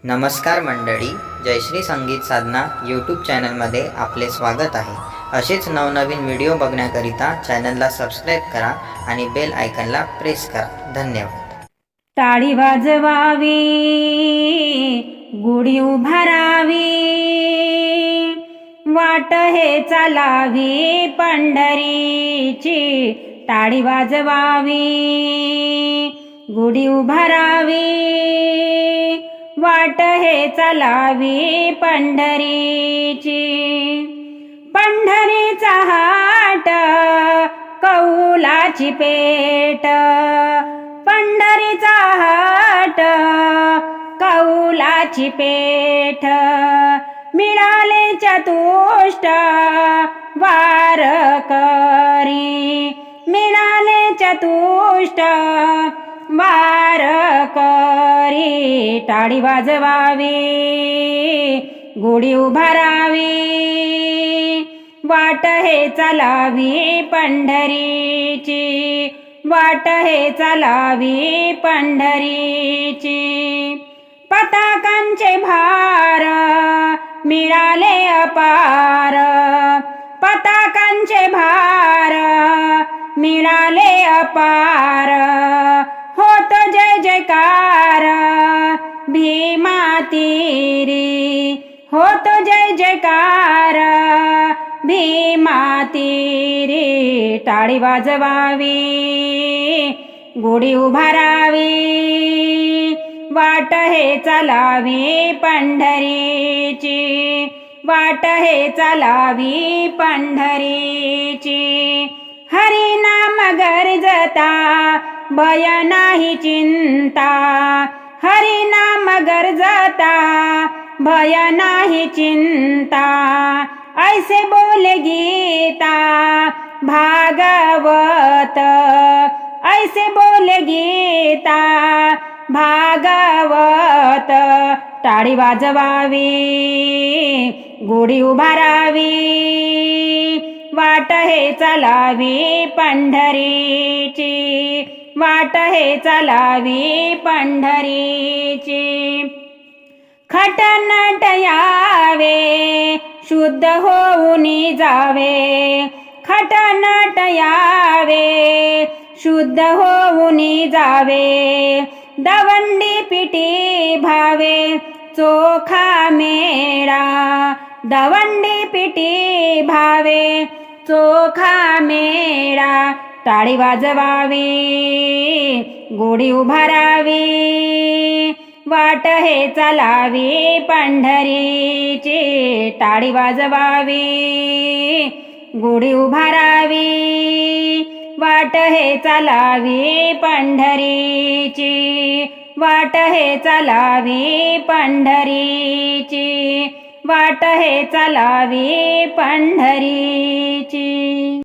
नमस्कार मंडळी, जयश्री संगीत साधना यूट्यूब चॅनलमध्ये आपले स्वागत आहे। असेच नवनवीन व्हिडिओ बघण्याकरिता चॅनलला सबस्क्राईब करा आणि बेल आयकॉनला प्रेस करा। धन्यवाद। टाळी वाजवावी, गुढी उभारावी, वाट हे चालावी पंढरीची। टाळी वाजवावी, गुढी उभारावी, वाट हे चालावी पंढरीची। पंढरीचा हाट, कौलाची पेट, पंढरीचा हाट, कौलाची पेठ। मिळाले चतुष्ट वारकरी, मिळाले चतुष्ट वारकरी। टाळी वाजवावी, गुढी उभारावी, वाट हे चालावी पंढरीची। वाट हे चालावी पंढरीची। पताकांचे भार मिळाले अपार, पताकांचे भार मिळाले अपार। होत जय जयकार भीमा तीरी, होत जय जयकार भीमा तीरी। टाळी वाजवावी, गुढी उभारावी, वाट हे चालावी पंढरीची। वाट हे चालावी पंढरीची। हरी नाम गरजता भय नाही चिंता, हरी नाम गरजता भय नाही चिंता। ऐसे बोले गीता भागवत, ऐसे बोले गीता भागवत। टाळी वाजवावी, गुढी उभारावी, वाट हे चालावी पंढरीची। वाट हे चालावी पंढरीची। खटनट यावे, शुद्ध होऊन जावे, खटनट यावे, शुद्ध होऊन जावे। दवंडी पिटी भावे, चोखा मेळा, दवंडी पिटी भावे, चोखा मेळा। टाळी वाजवावी, गुढी उभारावी, वाट हे चालावी पंढरीची। टाळी वाजवावी, गुढी उभारावी, वाट हे चालावी पंढरीची। वाट हे चालावी पंढरीची। वाट हे चालावी पंढरीची।